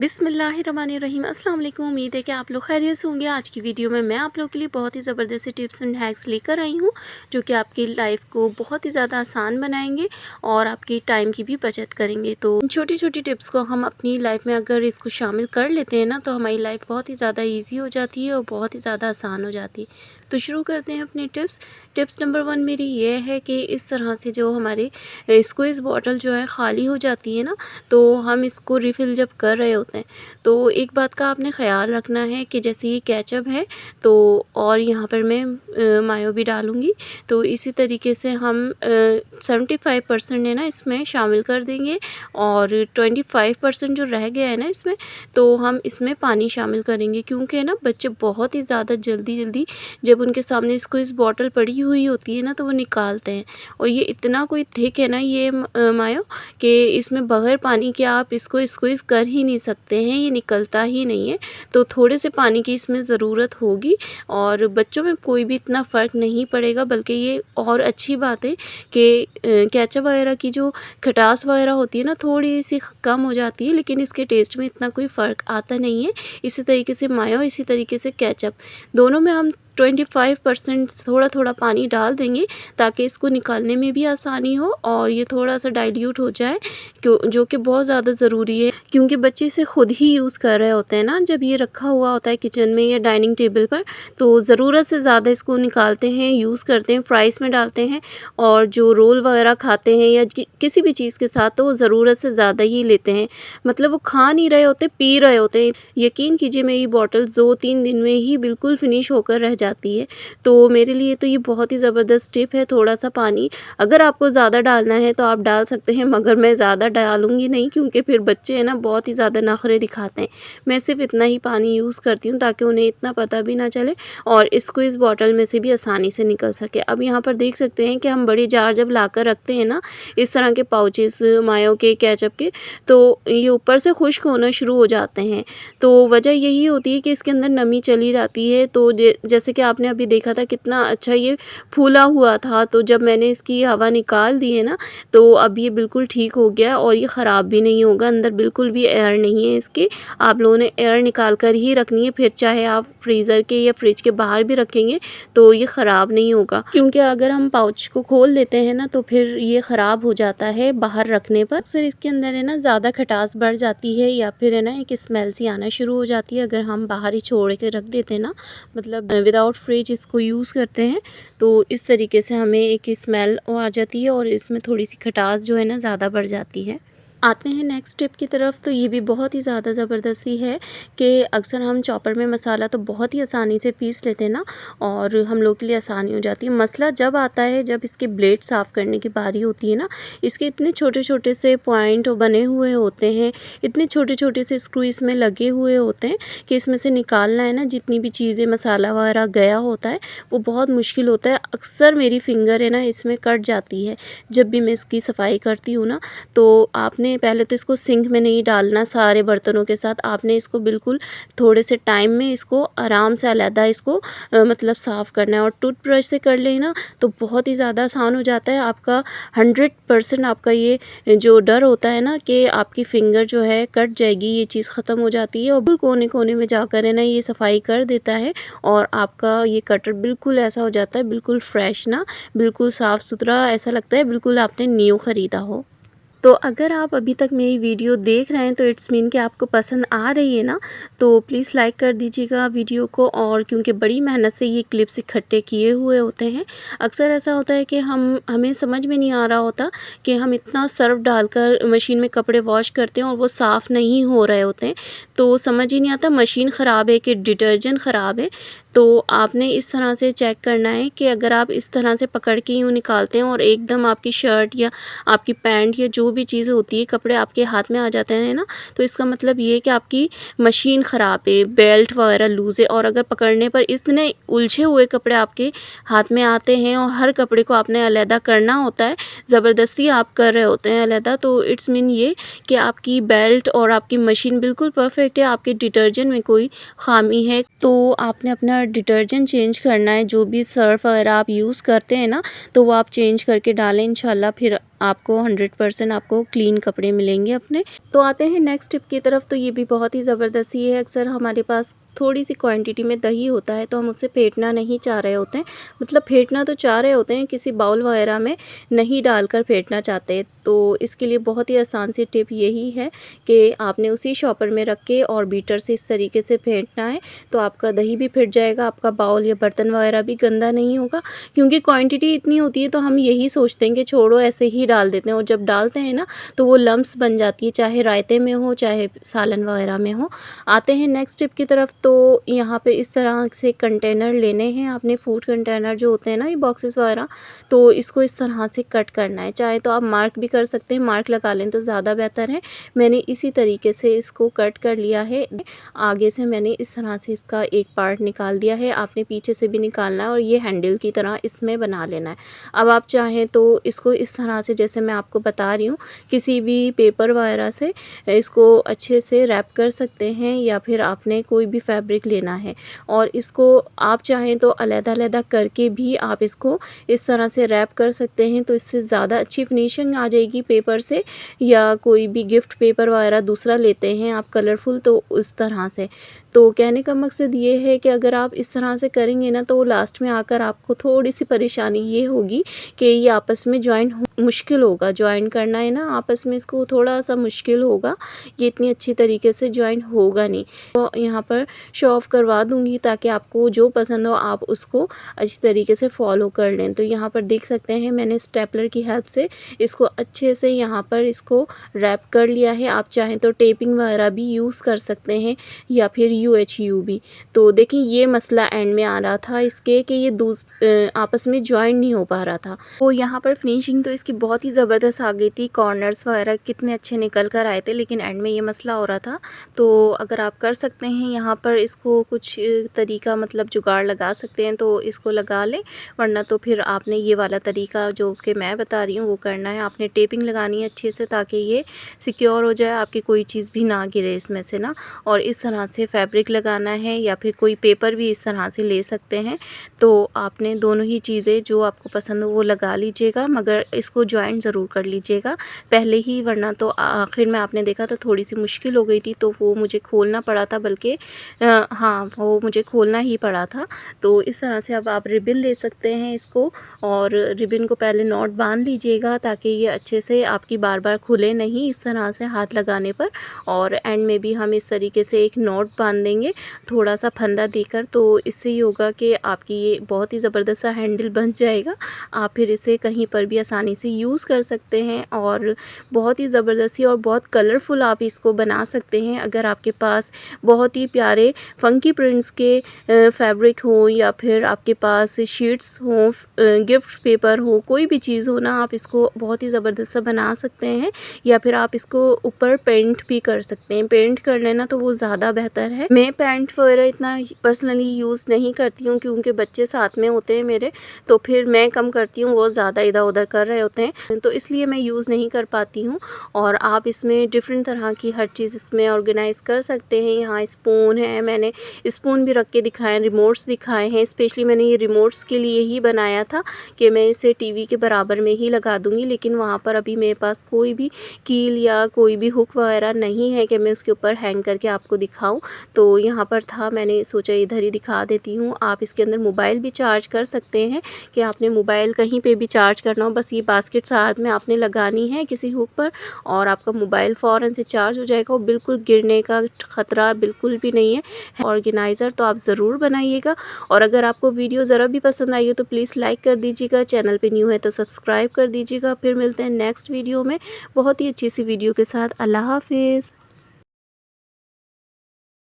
बिस्मिल्लाहिर्रहमानिर्रहीम। अस्सलाम वालेकुम। उम्मीद है कि आप लोग खैरियत से होंगे। आज की वीडियो में मैं आप लोगों के लिए बहुत ही ज़बरदस्त टिप्स एंड हैक्स लेकर आई हूँ, जो कि आपकी लाइफ को बहुत ही ज़्यादा आसान बनाएंगे और आपकी टाइम की भी बचत करेंगे। तो छोटी छोटी टिप्स को हम अपनी लाइफ में अगर इसको शामिल कर लेते हैं ना, तो हमारी लाइफ बहुत ही ज़्यादा ईजी हो जाती है और बहुत ही ज़्यादा आसान हो जाती है। तो शुरू करते हैं अपनी टिप्स नंबर 1 मेरी ये है कि इस तरह से जो हमारे स्क्वीज़ बॉटल जो है ख़ाली हो जाती है ना, तो हम इसको रिफ़िल जब कर रहे होते हैं तो एक बात का आपने ख़्याल रखना है कि जैसे ये केचप है तो और यहाँ पर मैं मायो भी डालूँगी, तो इसी तरीके से हम 75% है ना इसमें शामिल कर देंगे और 25% जो रह गया है ना इसमें, तो हम इसमें पानी शामिल करेंगे। क्योंकि ना बच्चे बहुत ही ज़्यादा जल्दी जब उनके सामने स्क्वीज़ बॉटल पड़ी हुई होती है ना, तो वो निकालते हैं और ये इतना कोई थिक है ना ये मायो कि इसमें बग़ैर पानी के आप इसको स्क्वीज़ कर ही नहीं सकते हैं, ये निकलता ही नहीं है। तो थोड़े से पानी की इसमें ज़रूरत होगी और बच्चों में कोई भी इतना फ़र्क नहीं पड़ेगा, बल्कि ये और अच्छी बात है कि केचप वगैरह की जो खटास वगैरह होती है ना, थोड़ी सी कम हो जाती है, लेकिन इसके टेस्ट में इतना कोई फ़र्क आता नहीं है। इसी तरीके से मायो, इसी तरीके से केचप, दोनों में हम 25% थोड़ा थोड़ा पानी डाल देंगे ताकि इसको निकालने में भी आसानी हो और ये थोड़ा सा डाइल्यूट हो जाए, जो कि बहुत ज़्यादा ज़रूरी है। क्योंकि बच्चे इसे खुद ही यूज़ कर रहे होते हैं ना, जब ये रखा हुआ होता है किचन में या डाइनिंग टेबल पर, तो ज़रूरत से ज़्यादा इसको निकालते हैं, यूज़ करते हैं, फ्राइज़ में डालते हैं और जो रोल वगैरह खाते हैं या किसी भी चीज़ के साथ, तो वो ज़रूरत से ज़्यादा ही लेते हैं। मतलब वो खा नहीं रहे होते, पी रहे होते हैं। यकीन कीजिए मेरी बॉटल 2-3 दिन में ही बिल्कुल फिनिश होकर रह जाती है। तो मेरे लिए तो ये बहुत ही ज़बरदस्त टिप है। थोड़ा सा पानी अगर आपको ज़्यादा डालना है तो आप डाल सकते हैं, मगर मैं ज़्यादा डालूँगी नहीं, क्योंकि फिर बच्चे हैं ना बहुत ही ज़्यादा नखरे दिखाते हैं। मैं सिर्फ इतना ही पानी यूज़ करती हूँ ताकि उन्हें इतना पता भी ना चले और इसको इस बॉटल में से भी आसानी से निकल सके। अब यहाँ पर देख सकते हैं कि हम बड़ी जार जब लाकर रखते हैं ना, इस तरह के पाउचेस मायो के, केचप के, तो ये ऊपर से खुश्क होना शुरू हो जाते हैं। तो वजह यही होती है कि इसके अंदर नमी चली जाती है। तो जैसे कि आपने अभी देखा था कितना अच्छा ये फूला हुआ था, तो जब मैंने इसकी हवा निकाल दी है ना, तो अब ये बिल्कुल ठीक हो गया और ये ख़राब भी नहीं होगा। अंदर बिल्कुल भी एयर नहीं है इसके। आप लोगों ने एयर निकाल कर ही रखनी है, फिर चाहे आप फ्रीज़र के या फ्रिज के बाहर भी रखेंगे तो ये ख़राब नहीं होगा। क्योंकि अगर हम पाउच को खोल देते हैं ना, तो फिर ये ख़राब हो जाता है बाहर रखने पर। अक्सर इसके अंदर है ना ज़्यादा खटास बढ़ जाती है या फिर है ना एक स्मेल सी आना शुरू हो जाती है अगर हम बाहर ही छोड़ के रख देते हैं ना, मतलब विदाउट फ्रिज इसको यूज़ करते हैं, तो इस तरीके से हमें एक स्मेल आ जाती है और इसमें थोड़ी सी खटास जो है ना ज़्यादा बढ़ जाती है। आते हैं नेक्स्ट टिप की तरफ। तो ये भी बहुत ही ज़्यादा ज़बरदस्ती है कि अक्सर हम चॉपर में मसाला तो बहुत ही आसानी से पीस लेते हैं ना, और हम लोग के लिए आसानी हो जाती है। मसला जब आता है जब इसके ब्लेड साफ़ करने की बारी होती है ना, इसके इतने छोटे छोटे से पॉइंट बने हुए होते हैं, इतने छोटे छोटे से स्क्रू इसमें लगे हुए होते हैं कि इसमें से निकालना है ना, जितनी भी चीज़ें मसाला वगैरह गया होता है, वो बहुत मुश्किल होता है। अक्सर मेरी फिंगर है ना इसमें कट जाती है जब भी मैं इसकी सफाई करती हूँ ना। तो आपने पहले तो इसको सिंक में नहीं डालना सारे बर्तनों के साथ, आपने इसको बिल्कुल थोड़े से टाइम में इसको आराम से अलहदा इसको मतलब साफ़ करना है। और टूथब्रश से कर लेना तो बहुत ही ज़्यादा आसान हो जाता है। आपका 100% आपका ये जो डर होता है ना कि आपकी फिंगर जो है कट जाएगी, ये चीज़ ख़त्म हो जाती है और बिल्कुल कोने कोने में जाकर है ना ये सफाई कर देता है और आपका ये कटर बिल्कुल ऐसा हो जाता है, बिल्कुल फ्रेश ना, बिल्कुल साफ़ सुथरा, ऐसा लगता है बिल्कुल आपने न्यू ख़रीदा हो। तो अगर आप अभी तक मेरी वीडियो देख रहे हैं तो इट्स मीन कि आपको पसंद आ रही है ना, तो प्लीज़ लाइक कर दीजिएगा वीडियो को। और क्योंकि बड़ी मेहनत से ये क्लिप्स इकट्ठे किए हुए होते हैं, अक्सर ऐसा होता है कि हमें समझ में नहीं आ रहा होता कि हम इतना सर्फ डालकर मशीन में कपड़े वॉश करते हैं और वो साफ़ नहीं हो रहे होते हैं, तो समझ ही नहीं आता मशीन ख़राब है कि डिटर्जेंट ख़राब है। तो आपने इस तरह से चेक करना है कि अगर आप इस तरह से पकड़ के यूँ निकालते हैं और एकदम आपकी शर्ट या आपकी पैंट या जो भी चीज़ होती है, कपड़े आपके हाथ में आ जाते हैं ना, तो इसका मतलब ये है कि आपकी मशीन ख़राब है, बेल्ट वगैरह लूज़ है। और अगर पकड़ने पर इतने उलझे हुए कपड़े आपके हाथ में आते हैं और हर कपड़े को आपने अलहदा करना होता है, ज़बरदस्ती आप कर रहे होते हैं अलहदा, तो इट्स मीन ये कि आपकी बेल्ट और आपकी मशीन बिल्कुल परफेक्ट है, आपके डिटर्जेंट में कोई ख़ामी है। तो आपने अपना डिटर्जेंट चेंज करना है, जो भी सर्फ वगैरह आप यूज़ करते हैं ना, तो वो आप चेंज करके डालें। इंशाल्लाह फिर आपको 100% आपको क्लीन कपड़े मिलेंगे अपने। तो आते हैं नेक्स्ट टिप की तरफ। तो ये भी बहुत ही ज़बरदस्त ही है। अक्सर हमारे पास थोड़ी सी क्वांटिटी में दही होता है तो हम उसे फेंटना नहीं चाह रहे होते हैं, मतलब फेंटना तो चाह रहे होते हैं, किसी बाउल वगैरह में नहीं डालकर फेंटना चाहते। तो इसके लिए बहुत ही आसान सी टिप यही है कि आपने उसी शॉपर में रख के और बीटर से इस तरीके से फेंटना है, तो आपका दही भी फिट जाएगा, आपका बाउल या बर्तन वगैरह भी गंदा नहीं होगा। क्योंकि क्वांटिटी इतनी होती है तो हम यही सोचते हैं कि छोड़ो ऐसे ही डाल देते हैं, और जब डालते हैं ना तो वो लम्प्स बन जाती है, चाहे रायते में हो चाहे सालन वगैरह में हो। आते हैं नेक्स्ट टिप की तरफ। तो यहाँ पे इस तरह से कंटेनर लेने हैं आपने, फूड कंटेनर जो होते हैं ना, ये बॉक्सेस वगैरह, तो इसको इस तरह से कट करना है। चाहे तो आप मार्क भी कर सकते हैं, मार्क लगा लें तो ज़्यादा बेहतर है। मैंने इसी तरीके से इसको कट कर लिया है। आगे से मैंने इस तरह से इसका एक पार्ट निकाल दिया है, आपने पीछे से भी निकालना है और ये हैंडल की तरह इसमें बना लेना है। अब आप चाहें तो इसको इस तरह से, जैसे मैं आपको बता रही हूँ, किसी भी पेपर वगैरह से इसको अच्छे से रैप कर सकते हैं, या फिर आपने कोई भी फैब्रिक लेना है और इसको आप चाहें तो अलग-अलग करके भी आप इसको इस तरह से रैप कर सकते हैं, तो इससे ज़्यादा अच्छी फिनिशिंग आ जाएगी पेपर से। या कोई भी गिफ्ट पेपर वगैरह दूसरा लेते हैं आप कलरफुल, तो उस तरह से। तो कहने का मकसद ये है कि अगर आप इस तरह से करेंगे ना तो लास्ट में आकर आपको थोड़ी सी परेशानी ये होगी कि ये आपस में जॉइन मुश्किल होगा, जॉइन करना है ना आपस में, इसको थोड़ा सा मुश्किल होगा, ये इतनी अच्छी तरीके से जॉइन होगा नहीं। तो यहाँ पर शो ऑफ करवा दूँगी ताकि आपको जो पसंद हो आप उसको अच्छी तरीके से फॉलो कर लें। तो यहाँ पर देख सकते हैं मैंने स्टेपलर की हेल्प से इसको अच्छे से यहाँ पर इसको रैप कर लिया है। आप चाहें तो टेपिंग वगैरह भी यूज़ कर सकते हैं या फिर UHU भी। तो देखिए ये मसला एंड में आ रहा था इसके कि ये आपस में जॉइन नहीं हो पा रहा था। तो यहाँ पर फिनिशिंग तो इसकी बहुत ही ज़बरदस्त आ गई थी, कॉर्नर्स वगैरह कितने अच्छे निकल कर आए थे, लेकिन एंड में ये मसला हो रहा था। तो अगर आप कर सकते हैं यहाँ पर इसको कुछ तरीका, मतलब जुगाड़ लगा सकते हैं तो इसको लगा लें, वरना तो फिर आपने ये वाला तरीका जो कि मैं बता रही हूँ वो करना है। आपने टेपिंग लगानी है अच्छे से ताकि ये सिक्योर हो जाए, आपकी कोई चीज़ भी ना गिरे इसमें से ना। और इस तरह से फैब्रिक लगाना है या फिर कोई पेपर भी इस तरह से ले सकते हैं। तो आपने दोनों ही चीज़ें जो आपको पसंद हो वो लगा लीजिएगा, मगर इसको जॉइंट ज़रूर कर लीजिएगा पहले ही, वरना तो आखिर में आपने देखा था थोड़ी सी मुश्किल हो गई थी, तो वो मुझे खोलना पड़ा था, बल्कि हाँ वो मुझे खोलना ही पड़ा था। तो इस तरह से अब आप रिबन ले सकते हैं इसको, और रिबन को पहले नॉट बांध लीजिएगा ताकि ये अच्छे से आपकी बार बार खुले नहीं इस तरह से हाथ लगाने पर। और एंड में भी हम इस तरीके से एक नॉट बांध देंगे थोड़ा सा फंदा देकर, तो इससे ये होगा कि आपकी ये बहुत ही ज़बरदस्त सा हैंडल बन जाएगा। आप फिर इसे कहीं पर भी आसानी से यूज़ कर सकते हैं और बहुत ही ज़बरदस्ती और बहुत कलरफुल आप इसको बना सकते हैं। अगर आपके पास बहुत ही प्यारे फंकी प्रिंट्स के फैब्रिक हो या फिर आपके पास शीट्स हो, गिफ्ट पेपर हो, कोई भी चीज़ हो ना, आप इसको बहुत ही ज़बरदस्त सा बना सकते हैं। या फिर आप इसको ऊपर पेंट भी कर सकते हैं, पेंट कर लेना तो वो ज़्यादा बेहतर है। मैं पेंट वगैरह इतना पर्सनली यूज़ नहीं करती हूँ क्योंकि बच्चे साथ में होते हैं मेरे, तो फिर मैं कम करती हूँ, वो ज़्यादा इधर उधर कर रहे होते हैं, तो इसलिए मैं यूज़ नहीं कर पाती हूँ। और आप इसमें डिफरेंट तरह की हर चीज़ इसमें ऑर्गेनाइज़ कर सकते हैं। यहाँ स्पून है, मैंने स्पून भी रख के दिखाए, रिमोट्स दिखाए हैं। स्पेशली मैंने ये रिमोट्स के लिए ही बनाया था कि मैं इसे टीवी के बराबर में ही लगा दूँगी, लेकिन वहाँ पर अभी मेरे पास कोई भी कील या कोई भी हुक वगैरह नहीं है कि मैं उसके ऊपर हैंग करके आपको दिखाऊं। तो यहाँ पर था, मैंने सोचा इधर ही दिखा देती हूँ। आप इसके अंदर मोबाइल भी चार्ज कर सकते हैं कि आपने मोबाइल कहीं पे भी चार्ज करना हो, बस ये बास्केट साथ में आपने लगानी है किसी हुक पर और आपका मोबाइल फ़ौरन से चार्ज हो जाएगा। वो बिल्कुल गिरने का ख़तरा बिल्कुल भी नहीं है। ऑर्गेनाइज़र तो आप ज़रूर बनाइएगा। और अगर आपको वीडियो ज़रा भी पसंद आई हो तो प्लीज़ लाइक कर दीजिएगा, चैनल पे न्यू है तो सब्सक्राइब कर दीजिएगा। फिर मिलते हैं नेक्स्ट वीडियो में बहुत ही अच्छी सी वीडियो के साथ। अल्लाह हाफिज़।